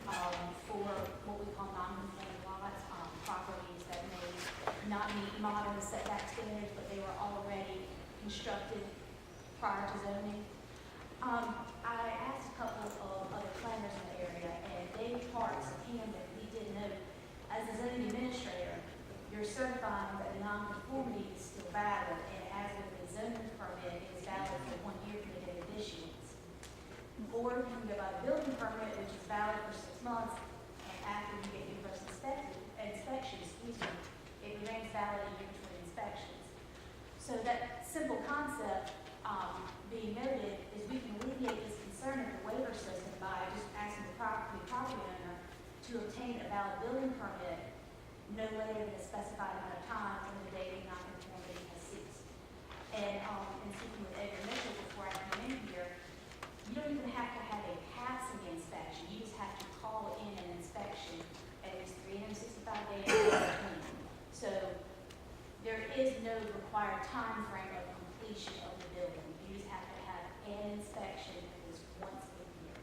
for what we call non-conforming lots, properties that may not meet modern setback standards, but they were already constructed prior to zoning. I asked a couple of other planners in the area, and Dave Parks of Camden, he did note, as a zoning administrator, you're certifying that the non-conformity is still valid, and as with the zoning permit, it is valid for 1 year from the date of issuance. Or you can go by the building permit, which is valid for 6 months, and after you get your first inspection, it remains valid a year between inspections. So that simple concept being noted is we can alleviate this concern of the waiver system by just asking the property owner to obtain a valid building permit no later than a specified amount of time from the date of nonconformity has ceased. And in speaking with Edgar Mitchell before I came in here, you don't even have to have a passing inspection. You just have to call in an inspection at least 365 days in between. So there is no required time frame of completion of the building. You just have to have an inspection at least once a year.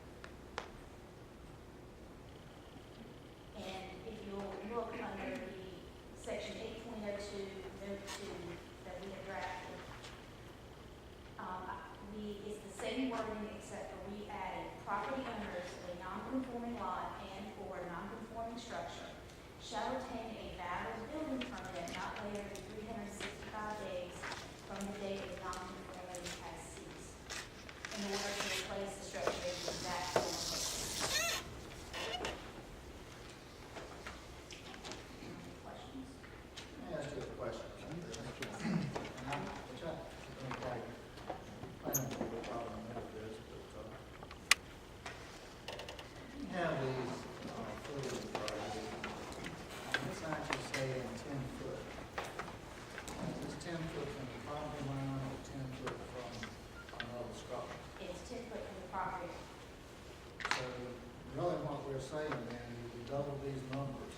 And if you'll look under the section 8.02, note 2 that we have drafted, it's the same wording except for we added property owners of a non-conforming lot and or non-conforming structure shall obtain a valid building permit not later than 365 days from the date of non-conformity has ceased in order to replace the structure in the exact form of questions. Let me ask you a question. Have these footage projects, it's actually saying 10 foot. Is this 10 foot from the property line or 10 foot from another structure? It's 10 foot from the property. So really what we're saying then is we double these numbers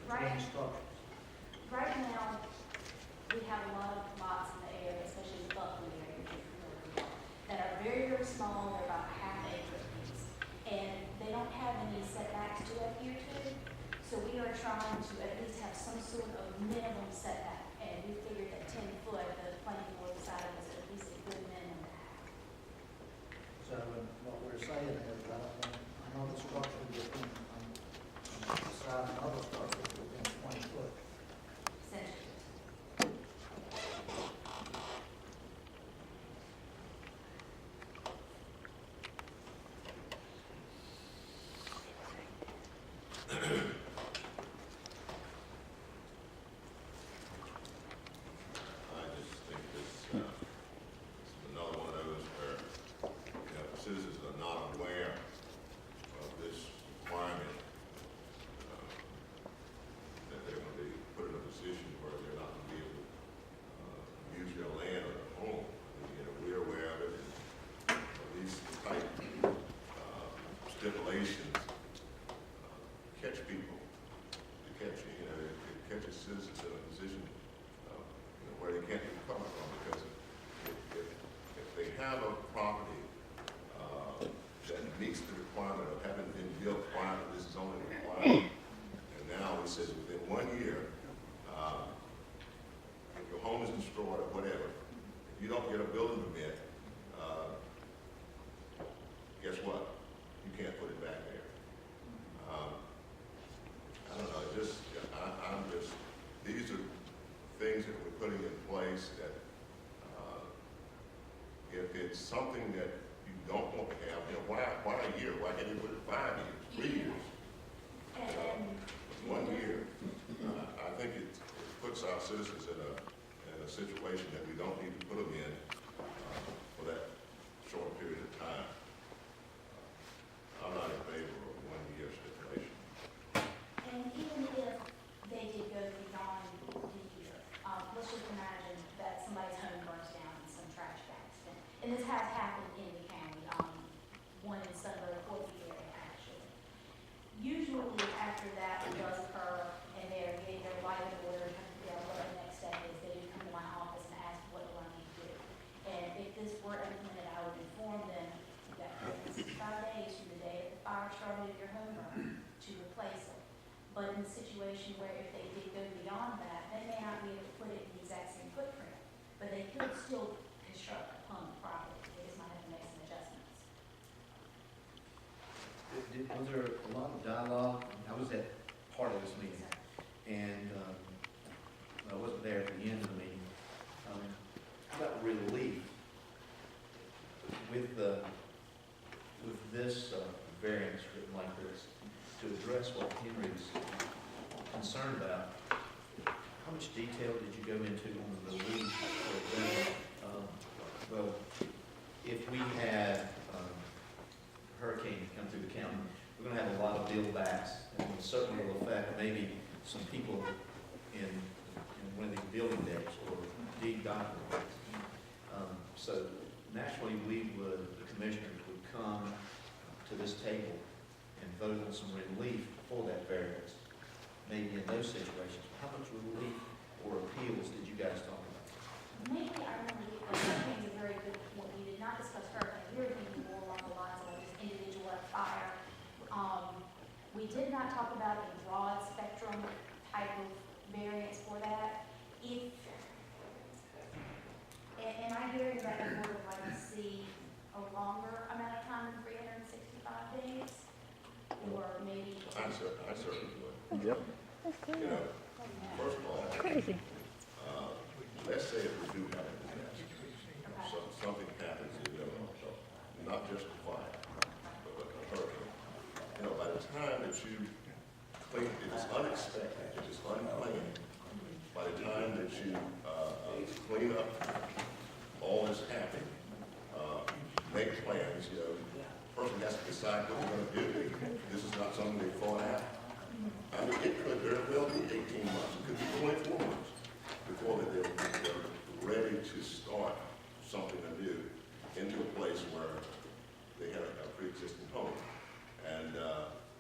between structures. Right now, we have a lot of lots in the area, especially the Buckley area, which you're familiar with, that are very, very small. They're about half acre piece. And they don't have any setbacks to adhere to. So we are trying to at least have some sort of minimum setback. And we figured that 10 foot, the planning board decided was at least a good minimum to have. So what we're saying is I don't want another structure within, beside another structure within 20 foot. Essentially. I just think this is another one of those where, citizens are not aware of this requirement, that they're going to be put in a position where they're not going to be able to use their land or their home. We're aware of it, and these type stipulations catch people. It catches citizens in a position where they can't recover from, because if they have a property that meets the requirement of having been built prior to this zoning requirement, and now it says within 1 year, if your home is destroyed or whatever, if you don't get a building permit, guess what? You can't put it back there. I don't know, these are things that we're putting in place that if it's something that you don't want to have, why a year? Why can't you put it 5 years, 3 years? And 1 year. I think it puts our citizens in a situation that we don't need to put them in for that short period of time. I'm not in favor of 1 year stipulation. And even if they did go beyond the year, let's just imagine that somebody's home burns down in some tragic accident. And this has happened in the county, one in Sunbury, Corby area actually. Usually after that does occur and they're getting their right of order, what the next step is, they do come to my office and ask, what do I need to do? And if this were implemented, I would inform them that within 65 days from the day of the fire But in the situation where if they did go beyond that, they may not be able to put it in the exact same footprint, but they could still construct upon the property. They just might have to make some adjustments. Was there a lot of dialogue? I was at part of this meeting, and I wasn't there at the end of the meeting. About relief with this variance written like this, to address what Henry's concerned about. How much detail did you go into on the relief? For example, well, if we had hurricane come through the county, we're going to have a lot of build backs, and it certainly will affect maybe some people in one of these building decks or deed documents. So naturally, the commissioners would come to this table and vote on some relief for that variance. Maybe in those situations, how much relief or appeals did you guys talk about? Maybe I remember, hurricane is a very good point. We did not discuss hurricane. We were thinking more along the lines of just individual fire. We did not talk about a broad spectrum type of variance for that. Am I hearing that you would like to see a longer amount of time than 365 days? Or maybe? I certainly would. Yep. You know, first of all, Crazy. let's say if we do have a disaster, something happens, you know, not just a fire, but a hurricane. You know, by the time that you clean, if it's unexpected, if it's unplanned, by the time that you clean up all this happening, make plans, you know, the person has to decide what they're going to do. This is not something they thought out. I mean, it could very well be 18 months, it could be 24 months before they're ready to start something anew into a place where they had a pre-existing home. And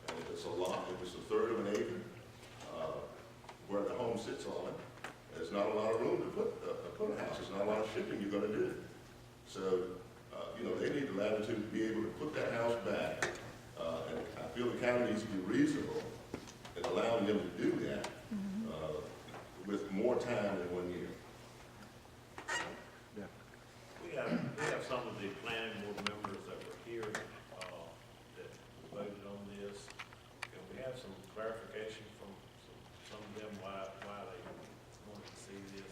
if it's a lot, if it's a third of an acre, where the home sits on it, there's not a lot of room to put a house. There's not a lot of shipping you're going to do. So, you know, they need the latitude to be able to put that house back. And I feel the county needs to be reasonable in allowing them to do that with more time than 1 year. We have some of the planning board members that were here that voted on this. Can we have some clarification from some of them why they wanted to see this